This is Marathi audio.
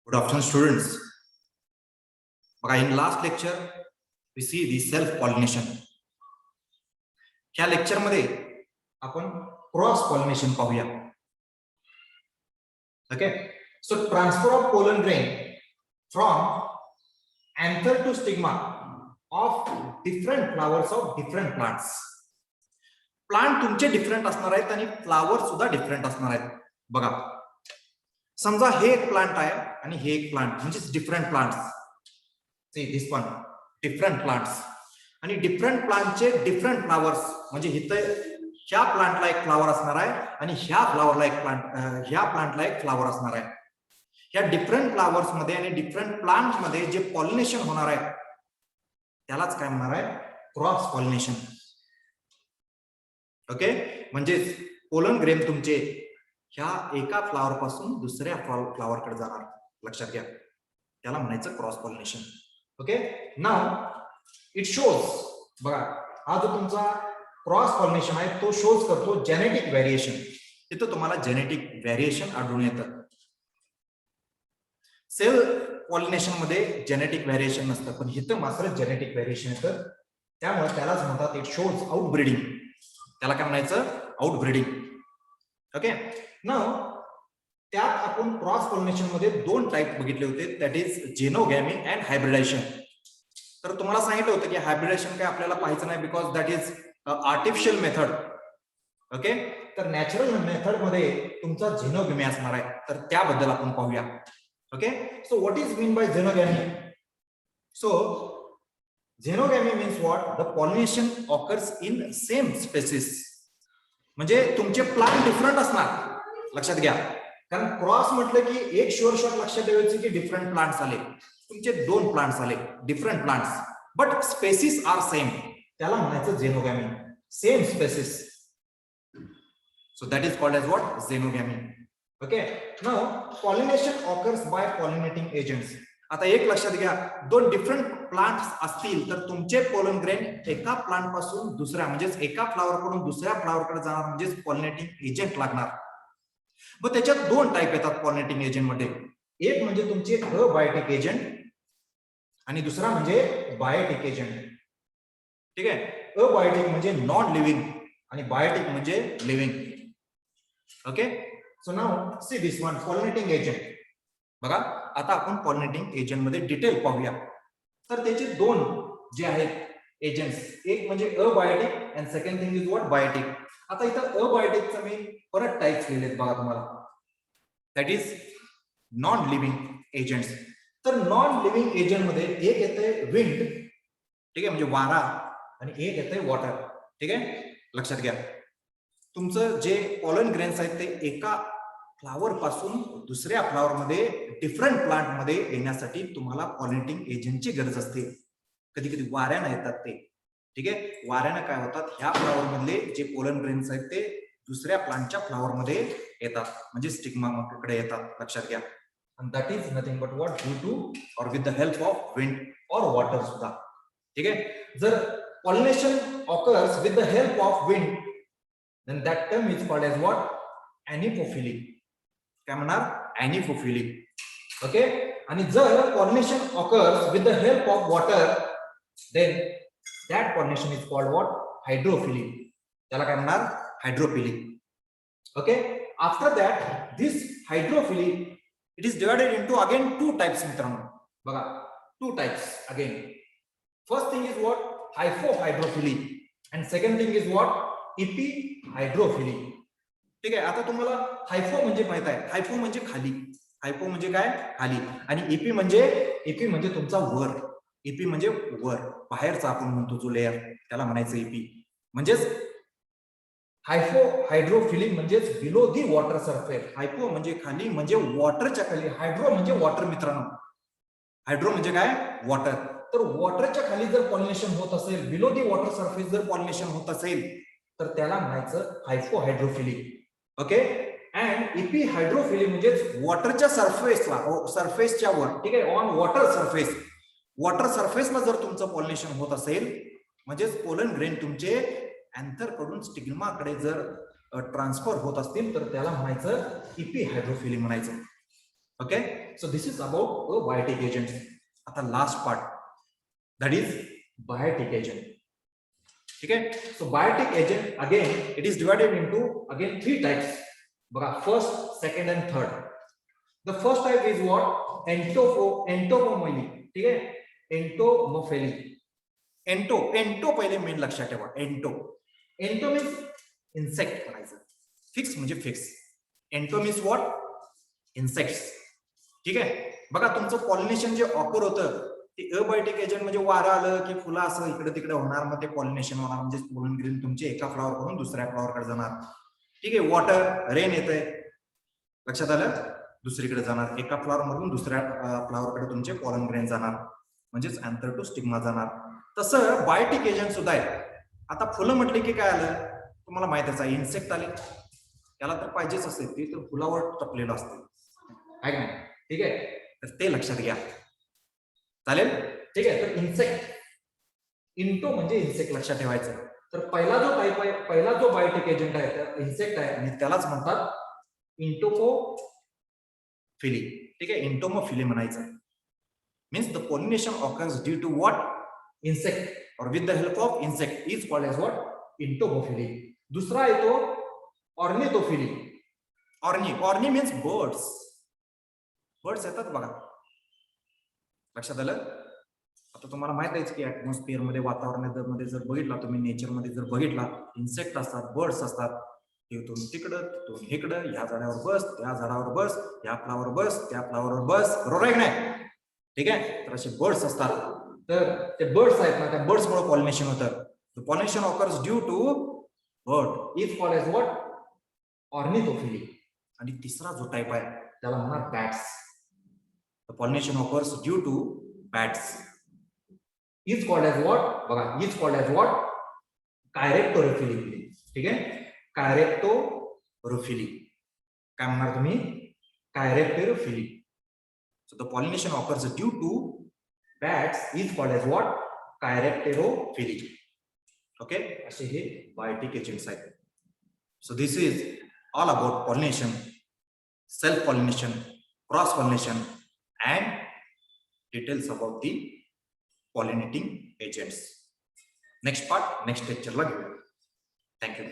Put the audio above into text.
Good afternoon, students. In last lecture, we see the self-pollination. ह्या लेक्चर मध्ये आपण क्रॉस पॉलिनेशन पाहूया. Okay, so transfer of pollen grain from anther to stigma of different flowers of different plants. Plant तुमचे डिफरंट असणार आहेत आणि फ्लावर सुद्धा डिफरंट असणार आहेत. बघा, समजा हे एक प्लांट आहे आणि हे एक प्लांट, म्हणजे different plants. See this one different plants आणि डिफरंट प्लांटचे डिफरंट फ्लावर्स. म्हणजे इथं ह्या प्लांटला एक फ्लावर असणार आहे आणि ह्या फ्लावरला एक ह्या प्लांटला एक फ्लावर असणार आहे. ह्या डिफरंट फ्लावर्स मध्ये आणि डिफरंट प्लांट मध्ये जे पॉलिनेशन होणार आहे त्यालाच काय म्हणणार आहे? Cross pollination. ओके, म्हणजे पोलन ग्रेन तुमचे ह्या एका फ्लावर पासून दुसऱ्या फ्लावर कडे जाणार. लक्षात घ्या, त्याला म्हणायचं cross pollination. Okay, now it shows. बघा, हा जो तुमचा क्रॉस पॉलिनेशन आहे तो शोज करतो जेनेटिक व्हेरिएशन. इथं तुम्हाला जेनेटिक व्हेरिएशन आढळून येतं. सेल्फ पॉलिनेशन मध्ये जेनेटिक व्हेरिएशन नसतं, पण इथं मात्र जेनेटिक व्हेरिएशन येतं. त्यामुळे त्यालाच म्हणतात इट शोज आउट ब्रीडिंग. त्याला काय म्हणायचं? Out breeding. ओके, नाउ त्यात आपण क्रॉस पॉलिनेशन मध्ये दोन टाइप बघितले होते, दॅट इज जेनोगॅमी अँड हायब्रिडायझेशन. तर तुम्हाला सांगितलं होतं की हायब्रिडायझेशन काय आपल्याला पाहायचं नाही, because that is artificial method. Okay, तर नॅचरल मेथड मध्ये तुमचा जेनोगॅमी असणार आहे, तर त्याबद्दल आपण पाहूया. Okay, so what is mean by xenogamy? So xenogamy means what? The pollination occurs in same species. म्हणजे तुमचे प्लांट डिफरंट असणार. लक्षात घ्या, कारण क्रॉस म्हटलं की एक शुअर शॉट लक्षात ठेवायचं की डिफरंट प्लांट्स आले, तुमचे दोन प्लांट्स आले, different plants, but species are same. त्याला म्हणायचं xenogamy. Same species. So that is called as what? Xenogamy. Okay, now pollination occurs by pollinating agents. आता एक लक्षात घ्या, दोन डिफरंट प्लांट्स असतील तर तुमचे पोलन ग्रेन एका प्लांट पासून दुसऱ्या, म्हणजेच एका फ्लावर कडून दुसऱ्या फ्लावर कडे जाणार, म्हणजेच पॉलिनेटिंग एजंट लागणार. मग त्याच्यात दोन टाइप येतात पॉलिनेटिंग एजंट मध्ये. एक म्हणजे तुमचे अबायोटिक एजंट आणि दुसरा म्हणजे बायोटिक एजंट. ठीक आहे, अबायोटिक म्हणजे नॉन लिव्हिंग आणि बायोटिक म्हणजे living. Okay, so now see this one pollinating agent. बघा, आता आपण पॉलिनेटिंग एजंट मध्ये डिटेल पाहूया. तर त्याचे दोन जे आहेत एजंट्स, एक म्हणजे abiotic and second thing is what? Biotic. आता इथं अबायोटिकचं मी परत टाइप्स लिहिलेत बघा तुम्हाला, that is non living agents. तर नॉन लिव्हिंग एजंट मध्ये एक येतंय विंड, ठीक आहे, म्हणजे वारा, आणि एक येतंय वॉटर. ठीक आहे, लक्षात घ्या, तुमचं जे पॉलन ग्रेन्स आहेत ते एका फ्लावर पासून दुसऱ्या फ्लावर मध्ये डिफरंट प्लांट मध्ये येण्यासाठी तुम्हाला पॉलिनेटिंग एजंटची गरज असते. कधी कधी वाऱ्यानं येतात ते. ठीक आहे, वाऱ्यानं काय होतात, ह्या फ्लावर मधले जे पोलन ग्रेन्स आहेत ते दुसऱ्या प्लांटच्या फ्लावर मध्ये येतात, म्हणजे स्टिग्मा कडे येतात. लक्षात घ्या, and that is nothing but what? due to or with the help of wind or water सुद्धा. ठीक आहे, जर pollination occurs with the help of wind, then that term is called as what? Aniphophily. काय म्हणणार? Aniphophily. ओके, आणि जर pollination occurs with the help of water, then that pollination is called what? Hydrophily. त्याला काय म्हणणार? Hydrophily. Okay, after that this hydrophily, it is divided into again two types. मित्रांनो बघा, two types again. First thing is what? Hypohydrophily and second thing is what? Epihydrophily. ठीक आहे, आता तुम्हाला हायफो म्हणजे माहित आहे, हायफो म्हणजे खाली. हायफो म्हणजे काय? खाली. आणि एपी म्हणजे तुमचा वर. एपी म्हणजे वर, बाहेरचा आपण म्हणतो जो लेअर, त्याला म्हणायचं एपी. म्हणजेच हायपोहायड्रोफिलिक म्हणजेच बिलो दी वॉटर सरफेस. हायपो म्हणजे खाली, म्हणजे वॉटरच्या खाली. हायड्रो म्हणजे वॉटर. मित्रांनो, हायड्रो म्हणजे काय? वॉटर. तर वॉटरच्या खाली जर पॉलिनेशन होत असेल, बिलो दी वॉटर सरफेस जर पॉलिनेशन होत असेल, तर त्याला म्हणायचं हायपोहायड्रोफिलिक. ओके, अँड एपिहायड्रोफिलिक म्हणजे वॉटरच्या सरफेसला, सरफेसच्या वर. ठीक आहे, ऑन वॉटर सरफेस. वॉटर सरफेसला जर तुमचं पॉलिनेशन होत असेल, म्हणजेच पोलन ग्रेन तुमचे अँथर कडून स्टिग्मा कडे जर ट्रान्सफर होत असतील, तर त्याला म्हणायचं एपिहायड्रोफिली म्हणायचं. Okay, so this is about the biotic agents. आता last part, that is biotic agent. Okay, so biotic agent again it is divided into again 3 types. बघा, first, second and third. The first type is what? Entomophily. ठीक आहे, entomophily. एंटो पहिले मेन लक्षात ठेवा. एंटो मीन्स इन्सेक्ट म्हणायचं. फिक्स म्हणजे fix. Ento means what? Insects. ठीक आहे, बघा तुमचं पॉलिनेशन जे ऑकर होतं ते अबायोटिक एजंट म्हणजे वारं आलं की फुलं असं इकडे तिकडे होणार, मग ते पॉलिनेशन होणार, म्हणजे पोलन ग्रेन तुमचे एका फ्लॉवर कडून दुसऱ्या फ्लॉवर कडे जाणार. ठीक आहे, वॉटर रेन येतंय, लक्षात आलं, दुसरीकडे जाणार, एका फ्लॉवर मधून दुसऱ्या फ्लॉवर कडे तुमचे पॉलन ग्रेन जाणार, म्हणजेच अँथर टू स्टिग्मा जाणार. तसं बायोटिक एजंट सुद्धा आहे. आता फुलं म्हटले की काय आलं तुम्हाला माहितच आहे, इन्सेक्ट आले, त्याला तर पाहिजेच असते, ते तर फुलावर टपलेलं असते, आहे का नाही? ठीक आहे, तर ते लक्षात घ्या, चालेल. ठीक आहे, तर इन्सेक्ट, इंटो म्हणजे इन्सेक्ट लक्षात ठेवायचं. तर पहिला जो टाईप आहे, पहिला जो बायोटिक एजंट आहे तर इन्सेक्ट आहे आणि त्यालाच म्हणतात इंटोमोफिली. ठीक आहे, इंटोमोफिली म्हणायचं. Means the pollination occurs due to what? insect or with the help of insect is called as what? Entomophily. दूसरा है तो ornithophily. orni means birds. birds येतात बघा, लक्षात आलं. आता तुम्हाला माहित आहे की ऍटमॉस्फिअर मध्ये, वातावरणामध्ये जर बघितला तुम्ही, नेचर मध्ये जर बघितला, इन्सेक्ट असतात, बर्ड्स असतात, इथून तिकडं तिथून इकडं, ह्या झाडावर बस, त्या झाडावर बस, या फ्लावर बस, त्या फ्लावरवर बस, बरोबर आहे की नाही? ठीक आहे, तर असे बर्ड्स असतात. तर ते बर्ड्स आहेत ना, त्या बर्ड्स मुळे पॉलिनेशन होतं. The pollination occurs due to bird is called as what? Ornithophily. आणि तिसरा जो टाइप आहे त्याला म्हणणार bats. The pollination occurs due to bats is called as what? बघा, is called as what? Chiropterophily. ठीक आहे, कायरेक्टोरोफिली. काय म्हणणार तुम्ही? Chiropterophily. So the pollination occurs due to bats is called as what? Chiropterophily. Okay, असे हे बायोटिक एजंट्स आहेत. So this is all about pollination, self pollination, cross pollination and details about the pollinating agents. Next part, next lecture ला घेऊया. Thank you.